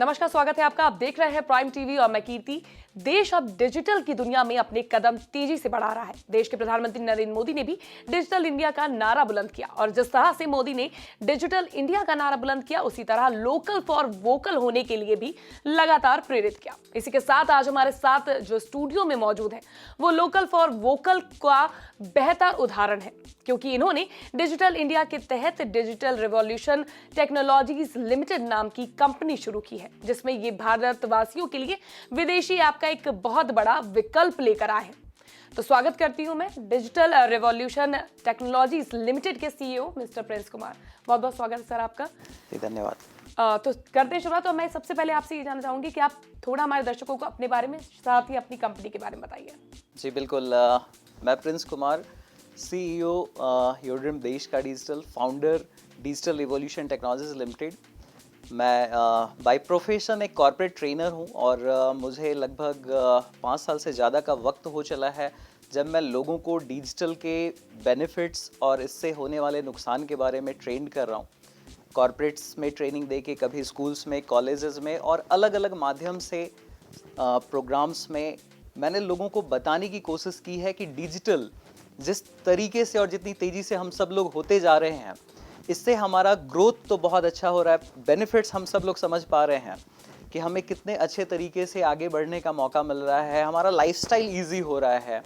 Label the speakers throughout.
Speaker 1: नमस्कार, स्वागत है आपका। आप देख रहे हैं प्राइम टीवी और मैं कीर्ति। देश अब डिजिटल की दुनिया में अपने कदम तेजी से बढ़ा रहा है। देश के प्रधानमंत्री नरेंद्र मोदी ने भी डिजिटल इंडिया का नारा बुलंद किया और जिस तरह से मोदी ने डिजिटल इंडिया का नारा बुलंद किया, उसी तरह लोकल फॉर वोकल होने के लिए भी लगातार प्रेरित किया। इसी के साथ आज हमारे साथ जो स्टूडियो में मौजूद है वो लोकल फॉर वोकल का बेहतर उदाहरण है, क्योंकि इन्होंने डिजिटल इंडिया के तहत डिजिटल रिवॉल्यूशन टेक्नोलॉजीज लिमिटेड नाम की कंपनी शुरू की है, जिसमें ये भारतवासियों के लिए विदेशी ऐप का एक बहुत बड़ा विकल्प लेकर आए हैं। तो स्वागत करती हूं मैं डिजिटल रिवॉल्यूशन टेक्नोलॉजीज लिमिटेड के सीईओ मिस्टर प्रिंस कुमार। बहुत बहुत स्वागत है सर आपका।
Speaker 2: धन्यवाद।
Speaker 1: तो करते हैं शुरुआत। तो मैं सबसे पहले आपसे ये जानना चाहूंगी कि आप थोड़ा हमारे दर्शकों को अपने बारे में, साथ ही अपनी कंपनी के बारे में बताइए।
Speaker 2: जी बिल्कुल। मैं प्रिंस कुमार, सीईओ योरड्रीम देश का digital, founder digital revolution technologies limited. मैं बाय प्रोफेशन एक कॉर्पोरेट ट्रेनर हूं और मुझे लगभग 5 साल से ज़्यादा का वक्त हो चला है जब मैं लोगों को डिजिटल के बेनिफिट्स और इससे होने वाले नुकसान के बारे में ट्रेन कर रहा हूं। कॉर्पोरेट्स में ट्रेनिंग दे के, कभी स्कूल्स में, कॉलेजेस में और अलग अलग माध्यम से प्रोग्राम्स में मैंने लोगों को बताने की कोशिश की है कि डिजिटल जिस तरीके से और जितनी तेज़ी से हम सब लोग होते जा रहे हैं, इससे हमारा ग्रोथ तो बहुत अच्छा हो रहा है, बेनिफिट्स हम सब लोग समझ पा रहे हैं कि हमें कितने अच्छे तरीके से आगे बढ़ने का मौका मिल रहा है, हमारा लाइफस्टाइल इजी हो रहा है।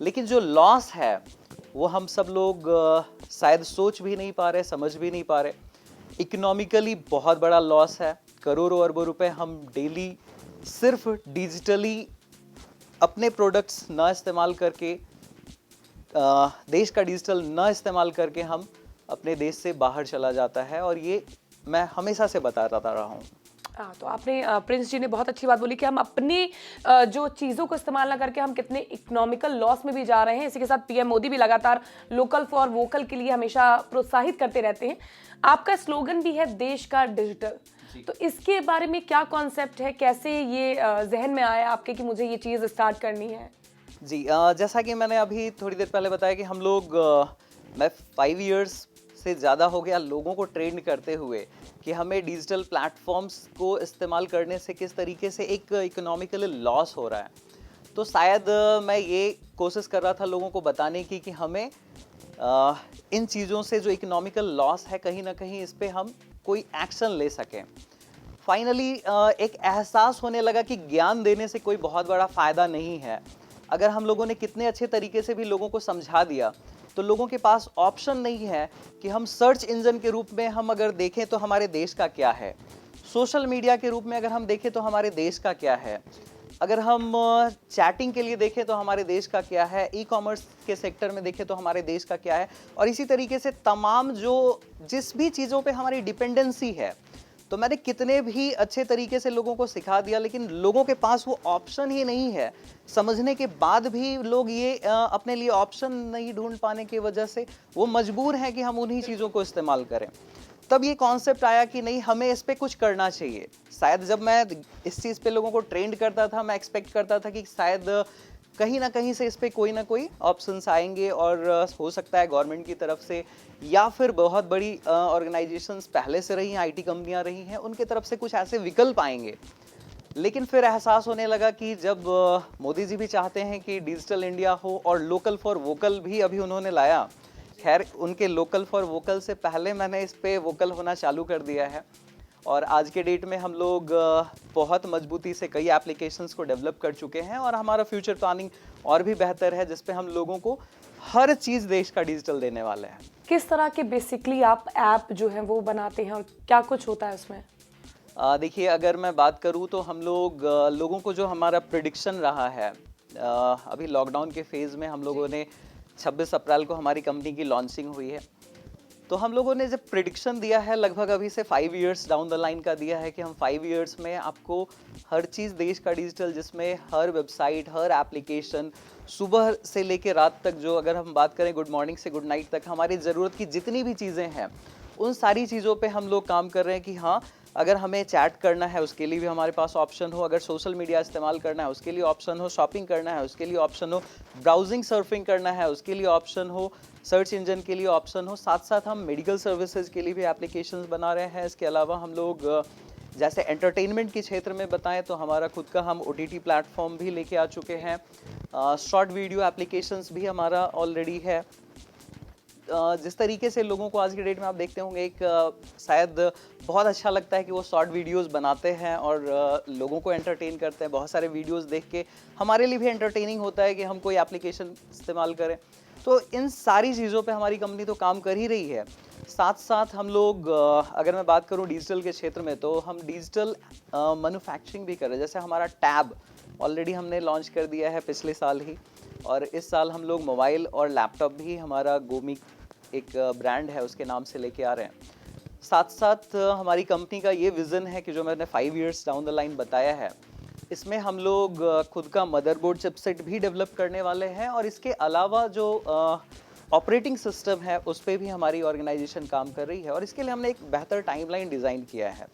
Speaker 2: लेकिन जो लॉस है वो हम सब लोग शायद सोच भी नहीं पा रहे, समझ भी नहीं पा रहे। इकोनॉमिकली बहुत बड़ा लॉस है। करोड़ों अरबों रुपए हम डेली सिर्फ डिजिटली अपने प्रोडक्ट्स ना इस्तेमाल करके, देश का डिजिटल ना इस्तेमाल करके हम अपने देश से बाहर चला जाता है, और ये मैं हमेशा से बताता रहा हूँ।
Speaker 1: तो आपने प्रिंस जी ने बहुत अच्छी बात बोली कि हम अपनी जो चीज़ों को इस्तेमाल ना करके हम कितने इकोनॉमिकल लॉस में भी जा रहे हैं। इसी के साथ पीएम मोदी भी लगातार लोकल फॉर वोकल के लिए हमेशा प्रोत्साहित करते रहते हैं। आपका स्लोगन भी है देश का डिजिटल, तो इसके बारे में क्या कॉन्सेप्ट है, कैसे ये जहन में आया आपके कि मुझे ये चीज़ स्टार्ट करनी है?
Speaker 2: जी, जैसा कि मैंने अभी थोड़ी देर पहले बताया कि हम लोग मैं 5 इयर्स से ज़्यादा हो गया लोगों को ट्रेन करते हुए कि हमें डिजिटल प्लेटफॉर्म्स को इस्तेमाल करने से किस तरीके से एक इकोनॉमिकली लॉस हो रहा है। तो शायद मैं ये कोशिश कर रहा था लोगों को बताने की कि हमें इन चीज़ों से जो इकोनॉमिकल लॉस है, कहीं ना कहीं इस पर हम कोई एक्शन ले सकें। फाइनली एक एहसास होने लगा कि ज्ञान देने से कोई बहुत बड़ा फ़ायदा नहीं है। अगर हम लोगों ने कितने अच्छे तरीके से भी लोगों को समझा दिया, तो लोगों के पास ऑप्शन नहीं है कि हम सर्च इंजन के रूप में हम अगर देखें तो हमारे देश का क्या है, सोशल मीडिया के रूप में अगर हम देखें तो हमारे देश का क्या है, अगर हम चैटिंग के लिए देखें तो हमारे देश का क्या है, ई कॉमर्स के सेक्टर में देखें तो हमारे देश का क्या है, और इसी तरीके से तमाम जो जिस भी चीज़ों पे हमारी डिपेंडेंसी है। तो मैंने कितने भी अच्छे तरीके से लोगों को सिखा दिया, लेकिन लोगों के पास वो ऑप्शन ही नहीं है। समझने के बाद भी लोग ये अपने लिए ऑप्शन नहीं ढूंढ पाने की वजह से वो मजबूर हैं कि हम उन्हीं चीज़ों को इस्तेमाल करें। तब ये कॉन्सेप्ट आया कि नहीं, हमें इस पे कुछ करना चाहिए। शायद जब मैं इस चीज़ पे लोगों को ट्रेंड करता था, मैं एक्सपेक्ट करता था कि शायद कहीं ना कहीं से इस पे कोई ना कोई ऑप्शंस आएंगे, और हो सकता है गवर्नमेंट की तरफ से या फिर बहुत बड़ी ऑर्गेनाइजेशंस पहले से रही हैं, आईटी कंपनियां रही हैं, उनके तरफ से कुछ ऐसे विकल्प आएंगे। लेकिन फिर एहसास होने लगा कि जब मोदी जी भी चाहते हैं कि डिजिटल इंडिया हो, और लोकल फॉर वोकल भी अभी उन्होंने लाया। खैर, उनके लोकल फॉर वोकल से पहले मैंने इस पे वोकल होना चालू कर दिया है, और आज के डेट में हम लोग बहुत मजबूती से कई एप्लीकेशंस को डेवलप कर चुके हैं, और हमारा फ्यूचर प्लानिंग और भी बेहतर है, जिस पे हम लोगों को हर चीज़ देश का डिजिटल देने वाले हैं।
Speaker 1: किस तरह के बेसिकली आप ऐप जो हैं वो बनाते हैं और क्या कुछ होता है उसमें?
Speaker 2: देखिए, अगर मैं बात करूं तो हम लोग लोगों को जो हमारा प्रिडिक्शन रहा है, अभी लॉकडाउन के फेज़ में हम लोगों ने 26 अप्रैल को हमारी कंपनी की लॉन्चिंग हुई है। तो हम लोगों ने जब प्रिडिक्शन दिया है, लगभग अभी से 5 इयर्स डाउन द लाइन का दिया है कि हम 5 इयर्स में आपको हर चीज़ देश का डिजिटल, जिसमें हर वेबसाइट, हर एप्लीकेशन, सुबह से लेकर रात तक, जो अगर हम बात करें गुड मॉर्निंग से गुड नाइट तक, हमारी ज़रूरत की जितनी भी चीज़ें हैं, उन सारी चीज़ों पे हम लोग काम कर रहे हैं कि हाँ, अगर हमें चैट करना है उसके लिए भी हमारे पास ऑप्शन हो, अगर सोशल मीडिया इस्तेमाल करना है उसके लिए ऑप्शन हो, शॉपिंग करना है उसके लिए ऑप्शन हो, ब्राउजिंग सर्फिंग करना है उसके लिए ऑप्शन हो, सर्च इंजन के लिए ऑप्शन हो। साथ साथ हम मेडिकल सर्विसेज के लिए भी एप्लीकेशंस बना रहे हैं। इसके अलावा हम लोग जैसे एंटरटेनमेंट के क्षेत्र में बताएं तो हमारा खुद का हम OTT प्लेटफॉर्म भी लेके आ चुके हैं, शॉर्ट वीडियो एप्लीकेशंस भी हमारा ऑलरेडी है। जिस तरीके से लोगों को आज की डेट में आप देखते होंगे, एक शायद बहुत अच्छा लगता है कि वो शॉर्ट वीडियोस बनाते हैं और लोगों को एंटरटेन करते हैं। बहुत सारे वीडियोस देख के हमारे लिए भी एंटरटेनिंग होता है कि हम कोई एप्लीकेशन इस्तेमाल करें। तो इन सारी चीज़ों पे हमारी कंपनी तो काम कर ही रही है। साथ साथ हम लोग अगर मैं बात करूं डिजिटल के क्षेत्र में, तो हम डिजिटल मैन्युफैक्चरिंग भी कर रहे हैं। जैसे हमारा टैब ऑलरेडी हमने लॉन्च कर दिया है पिछले साल ही, और इस साल हम लोग मोबाइल और लैपटॉप भी हमारा गोमी एक ब्रांड है उसके नाम से लेके आ रहे हैं। साथ साथ हमारी कंपनी का ये विज़न है कि जो मैंने 5 इयर्स डाउन द लाइन बताया है, इसमें हम लोग खुद का मदरबोर्ड चिपसेट भी डेवलप करने वाले हैं, और इसके अलावा जो ऑपरेटिंग सिस्टम है उस पर भी हमारी ऑर्गेनाइजेशन काम कर रही है, और इसके लिए हमने एक बेहतर टाइमलाइन डिज़ाइन किया है।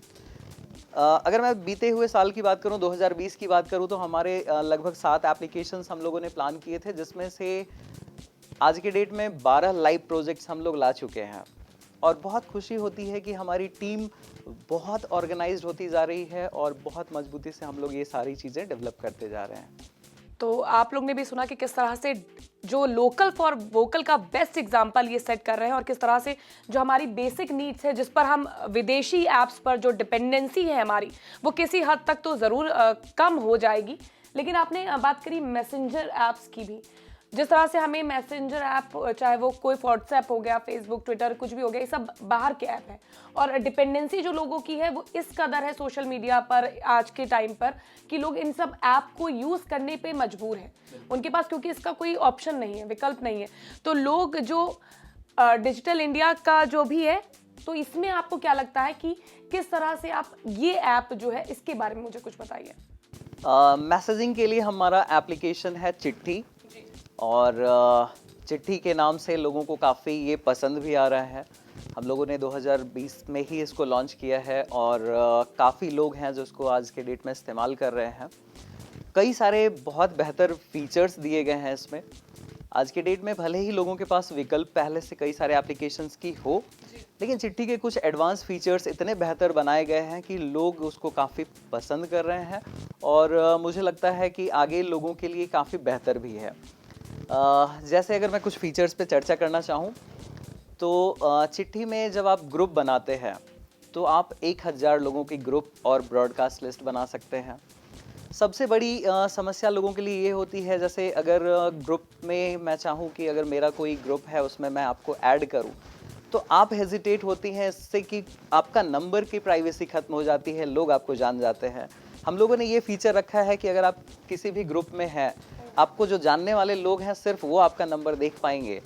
Speaker 2: अगर मैं बीते हुए साल की बात करूं, 2020 की बात करूं, तो हमारे लगभग 7 एप्लीकेशंस हम लोगों ने प्लान किए थे, जिसमें से आज के डेट में 12 लाइव प्रोजेक्ट्स हम लोग ला चुके हैं। और बहुत खुशी होती है कि हमारी टीम बहुत ऑर्गेनाइज्ड होती जा रही है और बहुत मजबूती से हम लोग ये सारी चीज़ें डेवलप करते जा रहे हैं।
Speaker 1: तो आप लोग ने भी सुना कि किस तरह से जो लोकल फॉर वोकल का बेस्ट एग्जांपल ये सेट कर रहे हैं, और किस तरह से जो हमारी बेसिक नीड्स है, जिस पर हम विदेशी ऐप्स पर जो डिपेंडेंसी है हमारी, वो किसी हद तक तो ज़रूर कम हो जाएगी। लेकिन आपने बात करी मैसेंजर ऐप्स की भी। जिस तरह से हमें मैसेंजर ऐप, चाहे वो कोई व्हाट्सएप हो गया, फेसबुक, ट्विटर, कुछ भी हो गया, ये सब बाहर के ऐप हैं, और डिपेंडेंसी जो लोगों की है वो इस कदर है सोशल मीडिया पर आज के टाइम पर कि लोग इन सब ऐप को यूज़ करने पे मजबूर हैं उनके पास, क्योंकि इसका कोई ऑप्शन नहीं है, विकल्प नहीं है। तो लोग जो डिजिटल इंडिया का जो भी है, तो इसमें आपको क्या लगता है कि किस तरह से आप ये ऐप जो है इसके बारे में मुझे कुछ बताइए।
Speaker 2: मैसेजिंग के लिए हमारा एप्लीकेशन है चिट्ठी, और चिट्ठी के नाम से लोगों को काफ़ी ये पसंद भी आ रहा है। हम लोगों ने 2020 में ही इसको लॉन्च किया है, और काफ़ी लोग हैं जो इसको आज के डेट में इस्तेमाल कर रहे हैं। कई सारे बहुत बेहतर फीचर्स दिए गए हैं इसमें। आज के डेट में भले ही लोगों के पास विकल्प पहले से कई सारे एप्लीकेशंस की हो, लेकिन चिट्ठी के कुछ एडवांस फीचर्स इतने बेहतर बनाए गए हैं कि लोग उसको काफ़ी पसंद कर रहे हैं, और मुझे लगता है कि आगे लोगों के लिए काफ़ी बेहतर भी है। जैसे अगर मैं कुछ फीचर्स पे चर्चा करना चाहूँ, तो चिट्ठी में जब आप ग्रुप बनाते हैं तो आप 1000 लोगों की ग्रुप और ब्रॉडकास्ट लिस्ट बना सकते हैं। सबसे बड़ी समस्या लोगों के लिए ये होती है, जैसे अगर ग्रुप में मैं चाहूँ कि अगर मेरा कोई ग्रुप है उसमें मैं आपको ऐड करूँ, तो आप हेजिटेट होती हैं इससे कि आपका नंबर की प्राइवेसी खत्म हो जाती है, लोग आपको जान जाते हैं। हम लोगों ने ये फीचर रखा है कि अगर आप किसी भी ग्रुप में हैं, आपको जो जानने वाले लोग हैं सिर्फ वो आपका नंबर देख पाएंगे।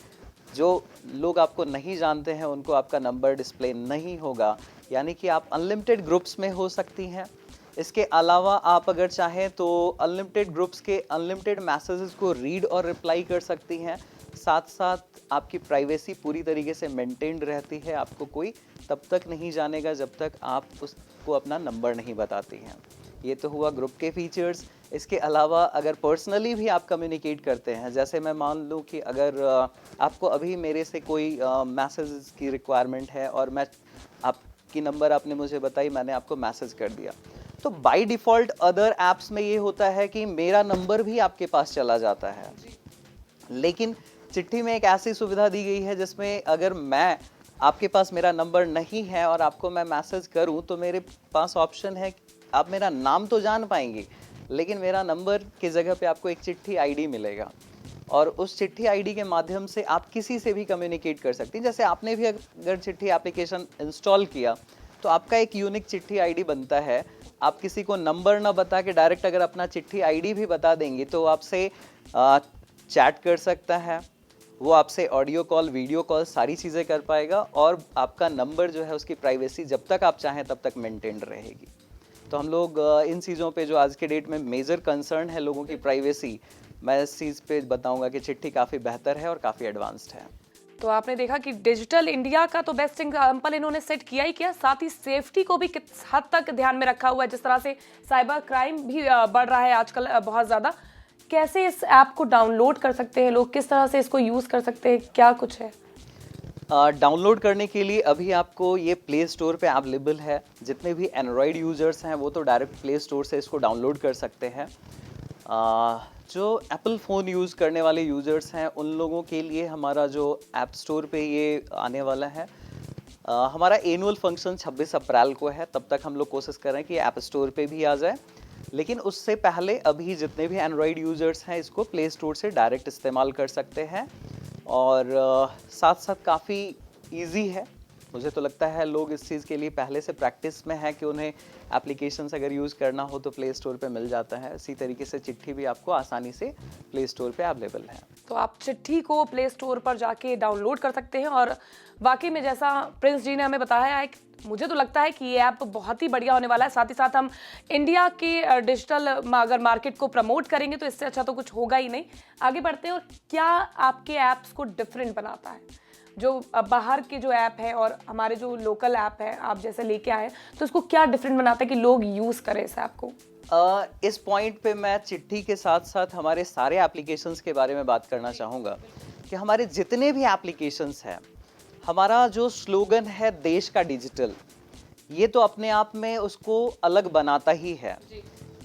Speaker 2: जो लोग आपको नहीं जानते हैं उनको आपका नंबर डिस्प्ले नहीं होगा, यानी कि आप अनलिमिटेड ग्रुप्स में हो सकती हैं। इसके अलावा आप अगर चाहें तो अनलिमिटेड ग्रुप्स के अनलिमिटेड मैसेजेस को रीड और रिप्लाई कर सकती हैं। साथ साथ आपकी प्राइवेसी पूरी तरीके से मेंटेन्ड रहती है, आपको कोई तब तक नहीं जानेगा जब तक आप उसको अपना नंबर नहीं बताती हैं। ये तो हुआ ग्रुप के फीचर्स। इसके अलावा अगर पर्सनली भी आप कम्युनिकेट करते हैं, जैसे मैं मान लूँ कि अगर आपको अभी मेरे से कोई मैसेज की रिक्वायरमेंट है और मैं आपकी नंबर आपने मुझे बताई, मैंने आपको मैसेज कर दिया, तो बाय डिफ़ॉल्ट अदर ऐप्स में ये होता है कि मेरा नंबर भी आपके पास चला जाता है। लेकिन चिट्ठी में एक ऐसी सुविधा दी गई है जिसमें अगर मैं आपके पास मेरा नंबर नहीं है और आपको मैं मैसेज करूं, तो मेरे पास ऑप्शन है, आप मेरा नाम तो जान पाएंगे लेकिन मेरा नंबर की जगह पे आपको एक चिट्ठी आईडी मिलेगा, और उस चिट्ठी आईडी के माध्यम से आप किसी से भी कम्युनिकेट कर सकती हैं। जैसे आपने भी अगर चिट्ठी एप्लीकेशन इंस्टॉल किया तो आपका एक यूनिक चिट्ठी आईडी बनता है। आप किसी को नंबर ना बता के डायरेक्ट अगर अपना चिट्ठी आईडी भी बता देंगे तो आपसे चैट कर सकता है, वो आपसे ऑडियो कॉल, वीडियो कॉल सारी चीज़ें कर पाएगा, और आपका नंबर जो है उसकी प्राइवेसी जब तक आप चाहें तब तक मेंटेन रहेगी। तो हम लोग इन चीज़ों पे जो आज के डेट में मेजर कंसर्न है लोगों की प्राइवेसी, मैं इस चीज़ पे बताऊंगा कि चिट्ठी काफ़ी बेहतर है और काफ़ी एडवांस्ड है।
Speaker 1: तो आपने देखा कि डिजिटल इंडिया का तो बेस्ट एग्जाम्पल इन्होंने सेट किया ही किया, साथ ही सेफ्टी को भी किस हद तक ध्यान में रखा हुआ है। जिस तरह से साइबर क्राइम भी बढ़ रहा है आजकल बहुत ज़्यादा, कैसे इस ऐप को डाउनलोड कर सकते हैं लोग, किस तरह से इसको यूज़ कर सकते हैं, क्या कुछ है?
Speaker 2: डाउनलोड करने के लिए अभी आपको ये प्ले स्टोर पे अवेलेबल है। जितने भी एंड्रॉयड यूज़र्स हैं वो तो डायरेक्ट प्ले स्टोर से इसको डाउनलोड कर सकते हैं। जो एप्पल फ़ोन यूज़ करने वाले यूज़र्स हैं उन लोगों के लिए हमारा जो ऐप स्टोर पे ये आने वाला है। हमारा एनुअल फंक्शन 26 अप्रैल को है, तब तक हम लोग कोशिश कर रहे हैं कि ऐप स्टोर पे भी आ जाए। लेकिन उससे पहले अभी जितने भी एंड्रॉयड यूज़र्स हैं इसको प्ले स्टोर से डायरेक्ट इस्तेमाल कर सकते हैं और साथ साथ काफ़ी इजी है। मुझे तो लगता है लोग इस चीज़ के लिए पहले से प्रैक्टिस में है कि उन्हें एप्लीकेशंस अगर यूज़ करना हो तो प्ले स्टोर पे मिल जाता है। इसी तरीके से चिट्ठी भी आपको आसानी से प्ले स्टोर पे अवेलेबल है।
Speaker 1: तो आप चिट्ठी को प्ले स्टोर पर जाके डाउनलोड कर सकते हैं और वाकई में जैसा प्रिंस जी ने हमें बताया है, मुझे तो लगता है कि ये ऐप बहुत ही बढ़िया होने वाला है। साथ ही साथ हम इंडिया के डिजिटल अगर मार्केट को प्रमोट करेंगे तो इससे अच्छा तो कुछ होगा ही नहीं। आगे बढ़ते हैं, और क्या आपके ऐप्स को डिफरेंट बनाता है? जो बाहर के जो ऐप है और हमारे जो लोकल ऐप है आप जैसे लेके आए, तो इसको क्या डिफरेंट बनाता है कि लोग यूज़ करें इस ऐप को?
Speaker 2: इस पॉइंट पे मैं चिट्ठी के साथ साथ हमारे सारे एप्लीकेशंस के बारे में बात करना चाहूँगा कि हमारे जितने भी एप्लीकेशंस हैं, हमारा जो स्लोगन है देश का डिजिटल, ये तो अपने आप में उसको अलग बनाता ही है।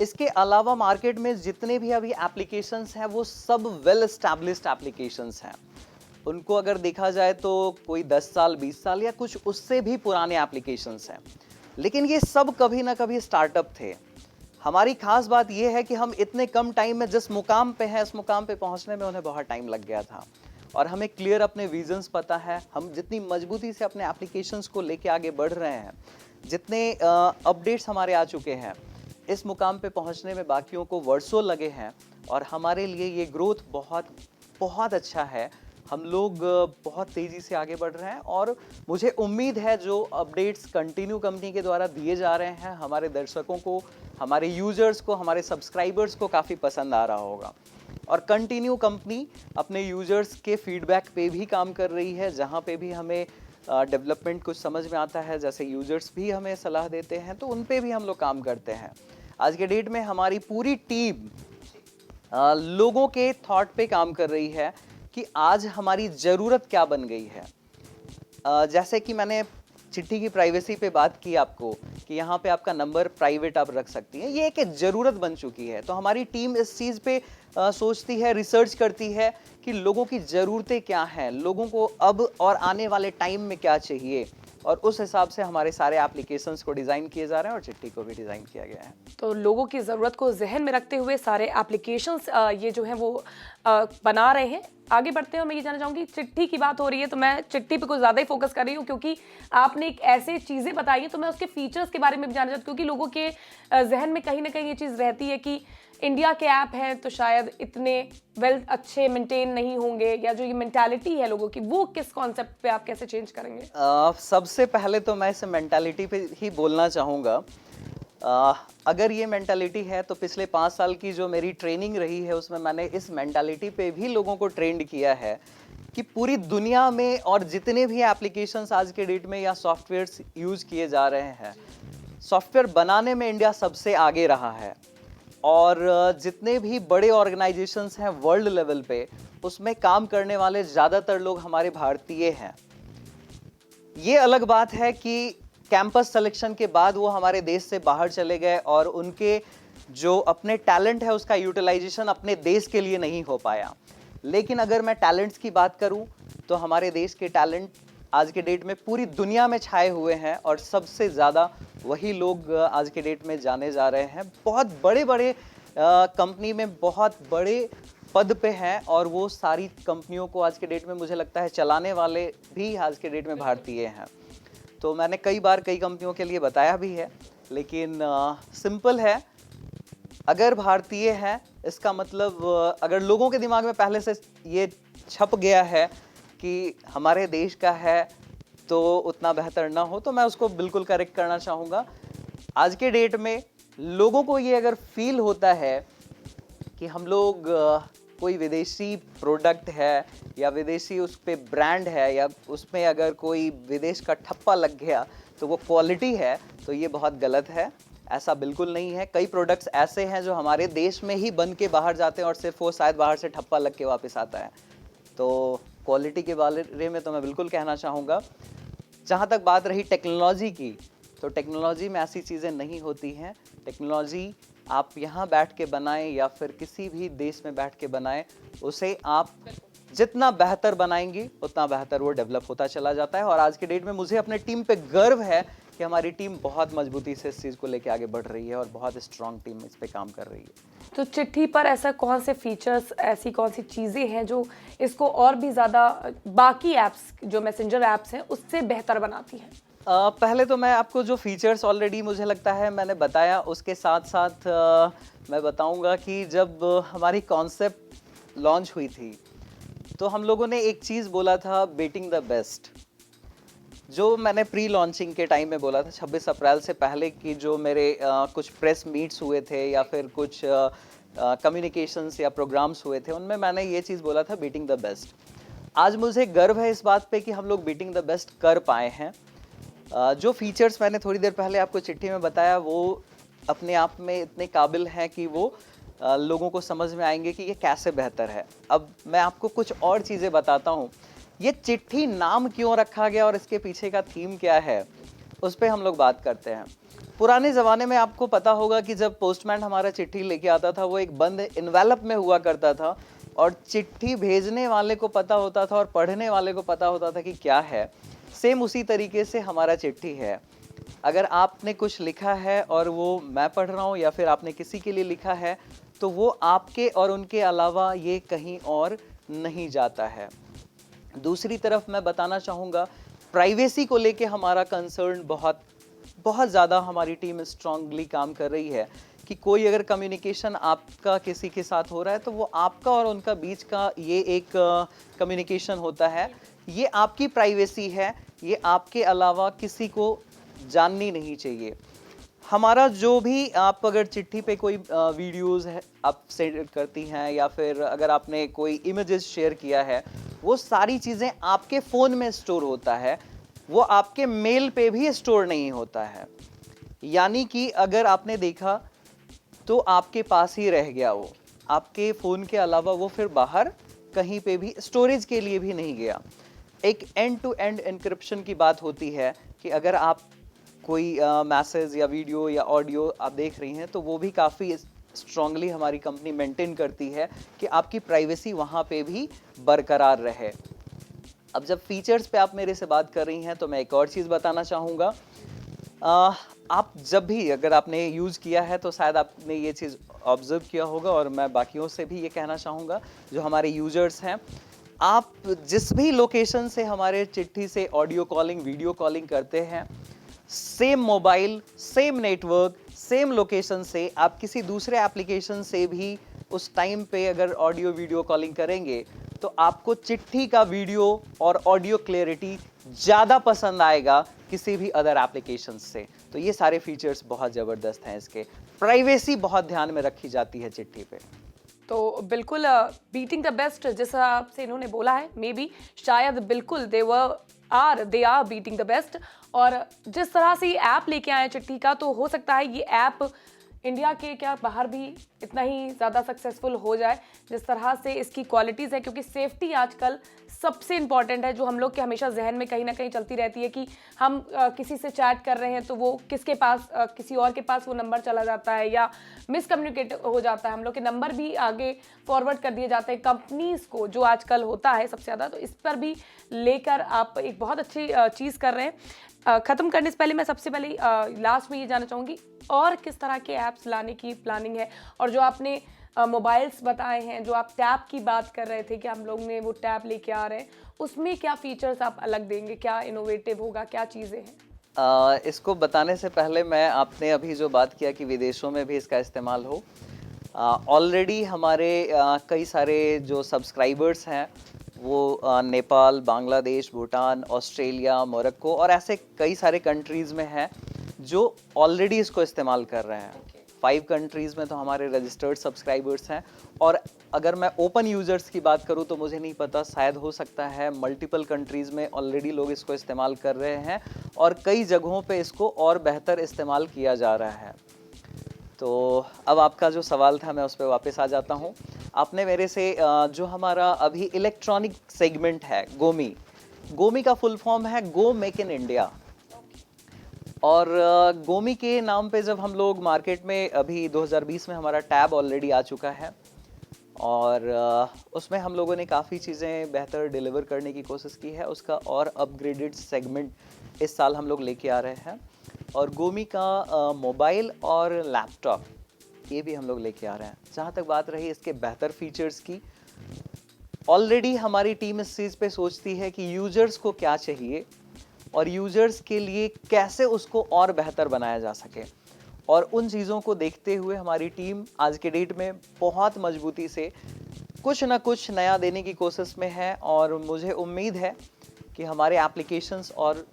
Speaker 2: इसके अलावा मार्केट में जितने भी अभी एप्लीकेशंस हैं वो सब वेल एस्टैब्लिश्ड एप्लीकेशंस हैं। उनको अगर देखा जाए तो कोई 10 साल 20 साल या कुछ उससे भी पुराने एप्लीकेशंस हैं, लेकिन ये सब कभी ना कभी स्टार्टअप थे। हमारी खास बात यह है कि हम इतने कम टाइम में जिस मुकाम पे हैं इस मुकाम पे पहुंचने में उन्हें बहुत टाइम लग गया था और हमें क्लियर अपने विजन्स पता है। हम जितनी मजबूती से अपने एप्लीकेशंस को लेके आगे बढ़ रहे हैं, जितने अपडेट्स हमारे आ चुके हैं, इस मुकाम पे पहुंचने में बाकियों को वर्षों लगे हैं और हमारे लिए ये ग्रोथ बहुत बहुत अच्छा है। हम लोग बहुत तेज़ी से आगे बढ़ रहे हैं और मुझे उम्मीद है जो अपडेट्स कंटिन्यू कंपनी के द्वारा दिए जा रहे हैं हमारे दर्शकों को, हमारे यूजर्स को, हमारे सब्सक्राइबर्स को काफ़ी पसंद आ रहा होगा। और कंटिन्यू कंपनी अपने यूजर्स के फीडबैक पे भी काम कर रही है। जहाँ पे भी हमें डेवलपमेंट कुछ समझ में आता है, जैसे यूजर्स भी हमें सलाह देते हैं, तो उन पे भी हम लोग काम करते हैं। आज के डेट में हमारी पूरी टीम लोगों के थॉट पे काम कर रही है कि आज हमारी ज़रूरत क्या बन गई है। जैसे कि मैंने चिट्ठी की प्राइवेसी पे बात की आपको कि यहाँ पे आपका नंबर प्राइवेट आप रख सकती हैं, ये एक ज़रूरत बन चुकी है। तो हमारी टीम इस चीज़ पे सोचती है, रिसर्च करती है कि लोगों की ज़रूरतें क्या हैं, लोगों को अब और आने वाले टाइम में क्या चाहिए, और उस हिसाब से हमारे सारे एप्लीकेशंस को डिज़ाइन किए जा रहे हैं और चिट्ठी को भी डिज़ाइन किया गया है।
Speaker 1: तो लोगों की ज़रूरत को जहन में रखते हुए सारे एप्लीकेशंस ये जो हैं वो बना रहे हैं। आगे बढ़ते हैं, मैं ये जानना चाहूँगी, चिट्ठी की बात हो रही है तो मैं चिट्ठी पे कुछ ज़्यादा ही फोकस कर रही हूँ क्योंकि आपने एक ऐसे चीज़ें बताई हैं, तो मैं उसके फीचर्स के बारे में भी जानना चाहती हूँ क्योंकि लोगों के जहन में कहीं ना कहीं ये चीज़ रहती है कि इंडिया के ऐप हैं तो शायद इतने वेल अच्छे मेंटेन नहीं होंगे, या जो ये मेंटालिटी है लोगों की, वो किस कॉन्सेप्ट पे आप कैसे चेंज करेंगे?
Speaker 2: सबसे पहले तो मैं इस मेंटालिटी पे ही बोलना चाहूँगा। अगर ये मेंटालिटी है तो पिछले 5 साल की जो मेरी ट्रेनिंग रही है उसमें मैंने इस मेंटालिटी पे भी लोगों को ट्रेंड किया है कि पूरी दुनिया में और जितने भी एप्लीकेशंस आज के डेट में या सॉफ्टवेयर्स यूज़ किए जा रहे हैं, सॉफ्टवेयर बनाने में इंडिया सबसे आगे रहा है। और जितने भी बड़े ऑर्गेनाइजेशंस हैं वर्ल्ड लेवल पे, उसमें काम करने वाले ज़्यादातर लोग हमारे भारतीय हैं। ये अलग बात है कि कैंपस सिलेक्शन के बाद वो हमारे देश से बाहर चले गए और उनके जो अपने टैलेंट है उसका यूटिलाइजेशन अपने देश के लिए नहीं हो पाया। लेकिन अगर मैं टैलेंट्स की बात करूं तो हमारे देश के टैलेंट आज के डेट में पूरी दुनिया में छाए हुए हैं और सबसे ज़्यादा वही लोग आज के डेट में जाने जा रहे हैं। बहुत बड़े बड़े कंपनी में बहुत बड़े पद पे हैं और वो सारी कंपनियों को आज के डेट में मुझे लगता है चलाने वाले भी आज के डेट में भारतीय हैं। तो मैंने कई बार कई कंपनियों के लिए बताया भी है, लेकिन सिंपल है, अगर भारतीय है इसका मतलब अगर लोगों के दिमाग में पहले से ये छप गया है कि हमारे देश का है तो उतना बेहतर ना हो, तो मैं उसको बिल्कुल करेक्ट करना चाहूँगा। आज के डेट में लोगों को ये अगर फील होता है कि हम लोग कोई विदेशी प्रोडक्ट है या विदेशी उस पे ब्रांड है या उसमें अगर कोई विदेश का ठप्पा लग गया तो वो क्वालिटी है, तो ये बहुत गलत है। ऐसा बिल्कुल नहीं है। कई प्रोडक्ट्स ऐसे हैं जो हमारे देश में ही बन के बाहर जाते हैं और सिर्फ वो शायद बाहर से ठप्पा लग के वापस आता है। तो क्वालिटी के बारे में तो मैं बिल्कुल कहना चाहूँगा। जहाँ तक बात रही टेक्नोलॉजी की, तो टेक्नोलॉजी में ऐसी चीज़ें नहीं होती हैं। टेक्नोलॉजी आप यहाँ बैठ के बनाएं या फिर किसी भी देश में बैठ के बनाएं, उसे आप जितना बेहतर बनाएंगी उतना बेहतर वो डेवलप होता चला जाता है। और आज के डेट में मुझे अपने टीम पे गर्व है कि हमारी टीम बहुत मजबूती से इस चीज़ को लेके आगे बढ़ रही है और बहुत स्ट्रांग टीम इस पे काम कर रही है।
Speaker 1: तो चिट्ठी पर ऐसा कौन से फीचर्स, ऐसी कौन सी चीज़ें हैं जो इसको और भी ज़्यादा बाकी ऐप्स जो मैसेंजर ऐप्स हैं उससे बेहतर बनाती हैं?
Speaker 2: पहले तो मैं आपको जो फीचर्स ऑलरेडी मुझे लगता है मैंने बताया, उसके साथ साथ मैं बताऊंगा कि जब हमारी कॉन्सेप्ट लॉन्च हुई थी तो हम लोगों ने एक चीज़ बोला था, बीटिंग द बेस्ट। जो मैंने प्री लॉन्चिंग के टाइम में बोला था 26 अप्रैल से पहले की जो मेरे कुछ प्रेस मीट्स हुए थे या फिर कुछ कम्युनिकेशंस या प्रोग्राम्स हुए थे, उनमें मैंने ये चीज़ बोला था, बीटिंग द बेस्ट। आज मुझे गर्व है इस बात पे कि हम लोग बीटिंग द बेस्ट कर पाए हैं। जो फीचर्स मैंने थोड़ी देर पहले आपको चिट्ठी में बताया वो अपने आप में इतने काबिल हैं कि वो लोगों को समझ में आएंगे कि ये कैसे बेहतर है। अब मैं आपको कुछ और चीज़ें बताता हूँ। ये चिट्ठी नाम क्यों रखा गया और इसके पीछे का थीम क्या है, उस पर हम लोग बात करते हैं। पुराने ज़माने में आपको पता होगा कि जब पोस्टमैन हमारा चिट्ठी लेके आता था वो एक बंद इन्वेलप में हुआ करता था और चिट्ठी भेजने वाले को पता होता था और पढ़ने वाले को पता होता था कि क्या है। सेम उसी तरीके से हमारा चिट्ठी है। अगर आपने कुछ लिखा है और वो मैं पढ़ रहा हूँ या फिर आपने किसी के लिए लिखा है तो वो आपके और उनके अलावा ये कहीं और नहीं जाता है। दूसरी तरफ मैं बताना चाहूँगा, प्राइवेसी को लेके हमारा कंसर्न बहुत ज़्यादा हमारी टीम स्ट्रांगली काम कर रही है कि कोई अगर कम्युनिकेशन आपका किसी के साथ हो रहा है तो वो आपका और उनका बीच का ये एक कम्युनिकेशन होता है। ये आपकी प्राइवेसी है, ये आपके अलावा किसी को जाननी नहीं चाहिए। हमारा जो भी आप अगर चिट्ठी पे कोई वीडियोस है आप सेंड करती हैं या फिर अगर आपने कोई इमेजेस शेयर किया है, वो सारी चीज़ें आपके फ़ोन में स्टोर होता है, वो आपके मेल पे भी स्टोर नहीं होता है। यानी कि अगर आपने देखा तो आपके पास ही रह गया, वो आपके फ़ोन के अलावा वो फिर बाहर कहीं पे भी स्टोरेज के लिए भी नहीं गया। एक एंड टू एंड एन्क्रिप्शन की बात होती है कि अगर आप कोई मैसेज या वीडियो या ऑडियो आप देख रही हैं तो वो भी काफ़ी स्ट्रांगली हमारी कंपनी मेंटेन करती है कि आपकी प्राइवेसी वहाँ पे भी बरकरार रहे। अब जब फीचर्स पे आप मेरे से बात कर रही हैं तो मैं एक और चीज़ बताना चाहूँगा। आप जब भी अगर आपने यूज़ किया है तो शायद आपने ये चीज़ ऑब्जर्व किया होगा और मैं बाकियों से भी ये कहना चाहूँगा जो हमारे यूजर्स हैं, आप जिस भी लोकेशन से हमारे चिट्ठी से ऑडियो कॉलिंग वीडियो कॉलिंग करते हैं, same mobile same network same location से आप किसी दूसरे एप्लीकेशन से भी उस टाइम पे अगर ऑडियो वीडियो कॉलिंग करेंगे तो आपको चिट्ठी का वीडियो और ऑडियो क्लैरिटी ज़्यादा पसंद आएगा किसी भी अदर एप्लीकेशन से। तो ये सारे फीचर्स बहुत ज़बरदस्त हैं इसके। प्राइवेसी बहुत ध्यान में रखी जाती है चिट्ठी पे।
Speaker 1: तो बिल्कुल बीटिंग द बेस्ट जिस हिसाब से इन्होंने बोला है, मे बी शायद बिल्कुल they are beating the best. और जिस तरह से ये ऐप लेके आए चिट्ठी का, तो हो सकता है ये ऐप इंडिया के क्या बाहर भी इतना ही ज़्यादा सक्सेसफुल हो जाए जिस तरह से इसकी क्वालिटीज़ है। क्योंकि सेफ्टी आजकल सबसे इम्पॉर्टेंट है, जो हम लोग के हमेशा जहन में कहीं ना कहीं चलती रहती है कि हम किसी से चैट कर रहे हैं तो वो किसके पास किसी और के पास वो नंबर चला जाता है या मिसकम्युनिकेट हो जाता है, हम लोग के नंबर भी आगे फॉरवर्ड कर दिए जाते हैं कंपनीज़ को, जो आजकल होता है सबसे ज़्यादा। तो इस पर भी लेकर आप एक बहुत अच्छी चीज़ कर रहे हैं। ख़त्म करने से पहले मैं सबसे पहले लास्ट में ये जानना चाहूँगी और किस तरह के ऐप्स लाने की प्लानिंग है, और जो आपने मोबाइल्स बताए हैं, जो आप टैब की बात कर रहे थे कि हम लोग ने वो टैब लेके आ रहे हैं, उसमें क्या फीचर्स आप अलग देंगे, क्या इनोवेटिव होगा, क्या चीज़ें हैं?
Speaker 2: इसको बताने से पहले मैं आपने अभी जो बात किया कि विदेशों में भी इसका इस्तेमाल हो, ऑलरेडी हमारे कई सारे जो सब्सक्राइबर्स हैं वो नेपाल, बांग्लादेश, भूटान, ऑस्ट्रेलिया, मोरक्को और ऐसे कई सारे कंट्रीज़ में हैं जो ऑलरेडी इसको इस्तेमाल कर रहे हैं। 5 कंट्रीज़ में तो हमारे रजिस्टर्ड सब्सक्राइबर्स हैं, और अगर मैं ओपन यूज़र्स की बात करूं तो मुझे नहीं पता, शायद हो सकता है मल्टीपल कंट्रीज़ में ऑलरेडी लोग इसको इस्तेमाल कर रहे हैं और कई जगहों पे इसको और बेहतर इस्तेमाल किया जा रहा है। तो अब आपका जो सवाल था मैं उस पर वापस आ जाता हूँ। आपने मेरे से जो हमारा अभी इलेक्ट्रॉनिक सेगमेंट है गोमी, गोमी का फुल फॉर्म है गो मेक इन इंडिया। और गोमी के नाम पे जब हम लोग मार्केट में अभी 2020 में हमारा टैब ऑलरेडी आ चुका है और उसमें हम लोगों ने काफ़ी चीज़ें बेहतर डिलीवर करने की कोशिश की है। उसका और अपग्रेडेड सेगमेंट इस साल हम लोग लेके आ रहे हैं और गोमी का मोबाइल और लैपटॉप ये भी हम लोग लेके आ रहे हैं। जहाँ तक बात रही इसके बेहतर फीचर्स की, ऑलरेडी हमारी टीम इस चीज़ पे सोचती है कि यूजर्स को क्या चाहिए और यूजर्स के लिए कैसे उसको और बेहतर बनाया जा सके, और उन चीज़ों को देखते हुए हमारी टीम आज के डेट में बहुत मजबूती से कुछ ना कुछ नया देने की कोशिश में है। और मुझे उम्मीद है कि हमारे एप्लीकेशंस और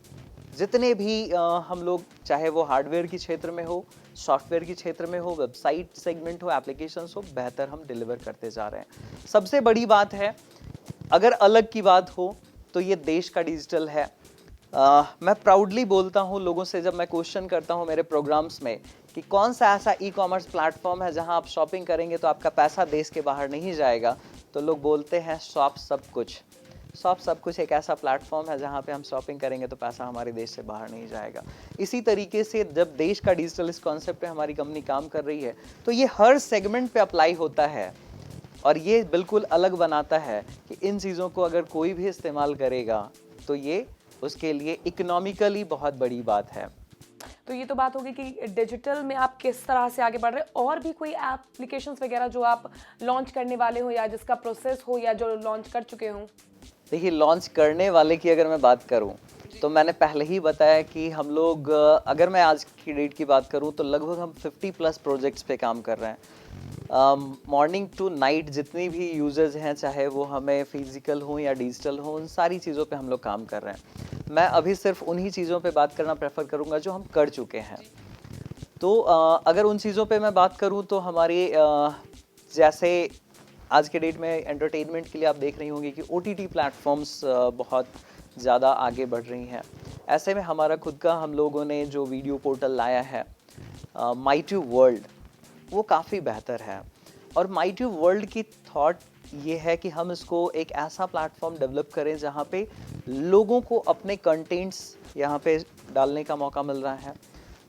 Speaker 2: जितने भी हम लोग, चाहे वो हार्डवेयर के क्षेत्र में हो, सॉफ्टवेयर के क्षेत्र में हो, वेबसाइट सेगमेंट हो, एप्लीकेशंस हो, बेहतर हम डिलीवर करते जा रहे हैं। सबसे बड़ी बात है, अगर अलग की बात हो तो ये देश का डिजिटल है। मैं प्राउडली बोलता हूँ लोगों से, जब मैं क्वेश्चन करता हूँ मेरे प्रोग्राम्स में कि कौन सा ऐसा ई कॉमर्स प्लेटफॉर्म है जहाँ आप शॉपिंग करेंगे तो आपका पैसा देश के बाहर नहीं जाएगा, तो लोग बोलते हैं शॉप सब कुछ। शॉप सब कुछ एक ऐसा प्लेटफॉर्म है जहाँ पे हम शॉपिंग करेंगे तो पैसा हमारे देश से बाहर नहीं जाएगा। इसी तरीके से जब देश का डिजिटल इस कॉन्सेप्ट पे हमारी कंपनी काम कर रही है तो ये हर सेगमेंट पे अप्लाई होता है और ये बिल्कुल अलग बनाता है कि इन चीज़ों को अगर कोई भी इस्तेमाल करेगा तो ये उसके लिए इकोनॉमिकली बहुत बड़ी बात है।
Speaker 1: तो ये तो बात होगी कि डिजिटल में आप किस तरह से आगे बढ़ रहे हैं। और भी कोई एप्लीकेशंस वगैरह जो आप लॉन्च करने वाले हो या जिसका प्रोसेस हो या जो लॉन्च कर चुके हो?
Speaker 2: देखिए, लॉन्च करने वाले की अगर मैं बात करूं तो मैंने पहले ही बताया कि हम लोग, अगर मैं आज की डेट की बात करूं तो लगभग हम 50 प्लस प्रोजेक्ट्स पे काम कर रहे हैं। मॉर्निंग टू नाइट जितनी भी यूजर्स हैं, चाहे वो हमें फिजिकल हो या डिजिटल हो, उन सारी चीज़ों पे हम लोग काम कर रहे हैं। मैं अभी सिर्फ उन्हीं चीज़ों पे बात करना प्रेफर करूँगा जो हम कर चुके हैं। तो अगर उन चीज़ों पे मैं बात करूँ तो हमारे जैसे आज के डेट में एंटरटेनमेंट के लिए आप देख रही होंगी कि OTT प्लेटफॉर्म्स बहुत ज़्यादा आगे बढ़ रही हैं। ऐसे में हमारा खुद का हम लोगों ने जो वीडियो पोर्टल लाया है माईट्यूब वर्ल्ड, वो काफ़ी बेहतर है। और माईट्यूब वर्ल्ड की थॉट ये है कि हम इसको एक ऐसा प्लेटफॉर्म डेवलप करें जहाँ पे लोगों को अपने कंटेंट्स यहाँ पे डालने का मौका मिल रहा है।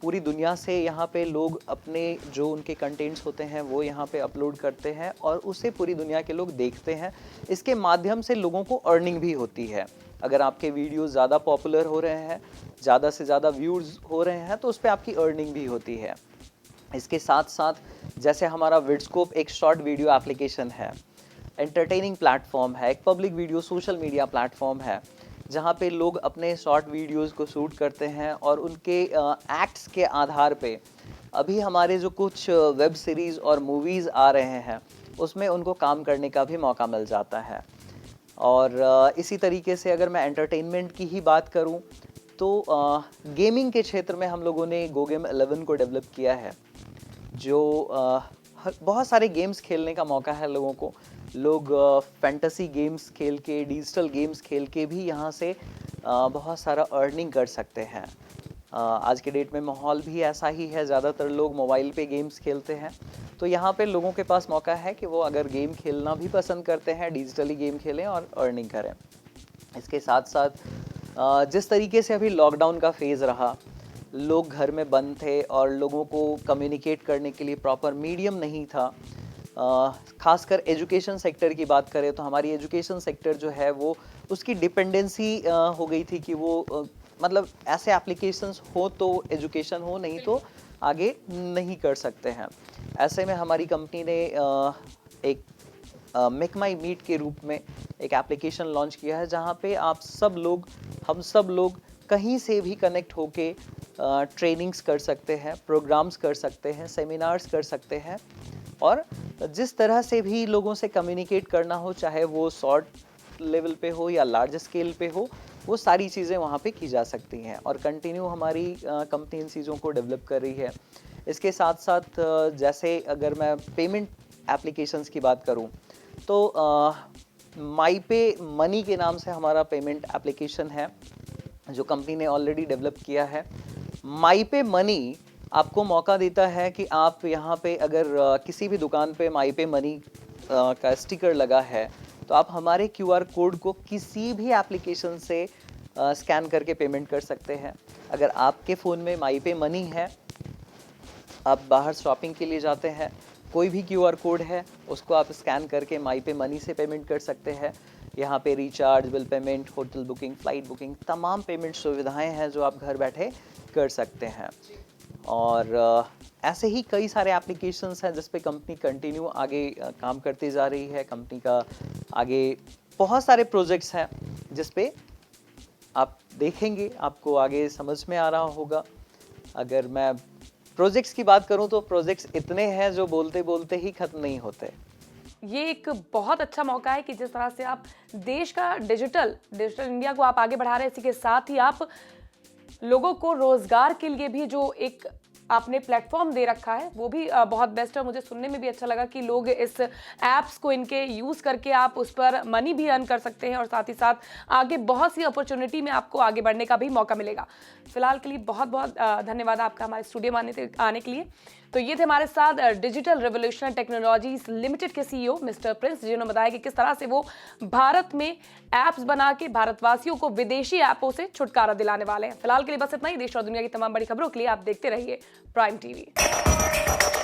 Speaker 2: पूरी दुनिया से यहाँ पे लोग अपने जो उनके कंटेंट्स होते हैं वो यहाँ पे अपलोड करते हैं और उसे पूरी दुनिया के लोग देखते हैं। इसके माध्यम से लोगों को अर्निंग भी होती है। अगर आपके वीडियो ज़्यादा पॉपुलर हो रहे हैं, ज़्यादा से ज़्यादा व्यूज़ हो रहे हैं, तो उस पर आपकी अर्निंग भी होती है। इसके साथ साथ जैसे हमारा विडस्कोप एक शॉर्ट वीडियो एप्लीकेशन है, एंटरटेनिंग प्लेटफॉर्म है, एक public video social media platform है जहाँ पे लोग अपने शॉर्ट वीडियोस को शूट करते हैं और उनके एक्ट्स के आधार पे अभी हमारे जो कुछ वेब सीरीज़ और मूवीज़ आ रहे हैं उसमें उनको काम करने का भी मौका मिल जाता है। और इसी तरीके से अगर मैं एंटरटेनमेंट की ही बात करूं तो गेमिंग के क्षेत्र में हम लोगों ने गोगेम 11 को डेवलप किया है, जो बहुत सारे गेम्स खेलने का मौका है लोगों को। लोग फैंटेसी गेम्स खेल के, डिजिटल गेम्स खेल के भी यहाँ से बहुत सारा अर्निंग कर सकते हैं। आज के डेट में माहौल भी ऐसा ही है, ज़्यादातर लोग मोबाइल पे गेम्स खेलते हैं, तो यहाँ पे लोगों के पास मौका है कि वो अगर गेम खेलना भी पसंद करते हैं, डिजिटली गेम खेलें और अर्निंग करें। इसके साथ साथ जिस तरीके से अभी लॉकडाउन का फेज़ रहा, लोग घर में बंद थे और लोगों को कम्युनिकेट करने के लिए प्रॉपर मीडियम नहीं था। खासकर एजुकेशन सेक्टर की बात करें तो हमारी एजुकेशन सेक्टर जो है वो उसकी डिपेंडेंसी हो गई थी कि वो मतलब ऐसे एप्लीकेशंस हो तो एजुकेशन हो, नहीं तो आगे नहीं कर सकते हैं। ऐसे में हमारी कंपनी ने एक मेक माई मीट के रूप में एक एप्लीकेशन लॉन्च किया है जहाँ पे आप सब लोग, हम सब लोग कहीं से भी कनेक्ट होके ट्रेनिंग्स कर सकते हैं, प्रोग्राम्स कर सकते हैं, सेमिनार्स कर सकते हैं और जिस तरह से भी लोगों से कम्युनिकेट करना हो, चाहे वो शॉर्ट लेवल पे हो या लार्ज स्केल पे हो, वो सारी चीज़ें वहाँ पे की जा सकती हैं। और कंटिन्यू हमारी कंपनी इन चीज़ों को डेवलप कर रही है। इसके साथ साथ जैसे अगर मैं पेमेंट एप्लीकेशंस की बात करूँ तो माईपे मनी के नाम से हमारा पेमेंट एप्लीकेशन है जो कंपनी ने ऑलरेडी डेवलप किया है। माईपे मनी आपको मौका देता है कि आप यहाँ पे अगर किसी भी दुकान पे माईपे मनी का स्टिकर लगा है, तो आप हमारे QR कोड को किसी भी एप्लीकेशन से स्कैन करके पेमेंट कर सकते हैं। अगर आपके फ़ोन में माई पे मनी है, आप बाहर शॉपिंग के लिए जाते हैं, कोई भी QR कोड है उसको आप स्कैन करके माई पे मनी से पेमेंट कर सकते हैं। यहाँ पे recharge, bill payment, hotel booking, flight booking, तमाम पेमेंट सुविधाएं हैं जो आप घर बैठे कर सकते हैं। और ऐसे ही कई सारे एप्लीकेशंस हैं जिस पे कंपनी कंटिन्यू आगे काम करती जा रही है। कंपनी का आगे बहुत सारे प्रोजेक्ट्स हैं जिस पे आप देखेंगे, आपको आगे समझ में आ रहा होगा। अगर मैं प्रोजेक्ट्स की बात करूं तो प्रोजेक्ट्स इतने हैं जो बोलते बोलते ही खत्म नहीं होते।
Speaker 1: ये एक बहुत अच्छा मौका है कि जिस तरह से आप देश का डिजिटल इंडिया को आप आगे बढ़ा रहे हैं, इसी के साथ ही आप लोगों को रोजगार के लिए भी जो एक आपने प्लेटफॉर्म दे रखा है वो भी बहुत बेस्ट है। मुझे सुनने में भी अच्छा लगा कि लोग इस ऐप्स को इनके यूज़ करके आप उस पर मनी भी अर्न कर सकते हैं और साथ ही साथ आगे बहुत सी अपॉर्चुनिटी में आपको आगे बढ़ने का भी मौका मिलेगा। फिलहाल के लिए बहुत बहुत धन्यवाद आपका हमारे स्टूडियो में आने के लिए। तो ये थे हमारे साथ डिजिटल रिवोल्यूशनरी टेक्नोलॉजीज लिमिटेड के CEO मिस्टर प्रिंस, जिन्होंने बताया कि किस तरह से वो भारत में ऐप्स बना के भारतवासियों को विदेशी ऐपों से छुटकारा दिलाने वाले हैं। फिलहाल के लिए बस इतना ही। देश और दुनिया की तमाम बड़ी खबरों के लिए आप देखते रहिए प्राइम TV।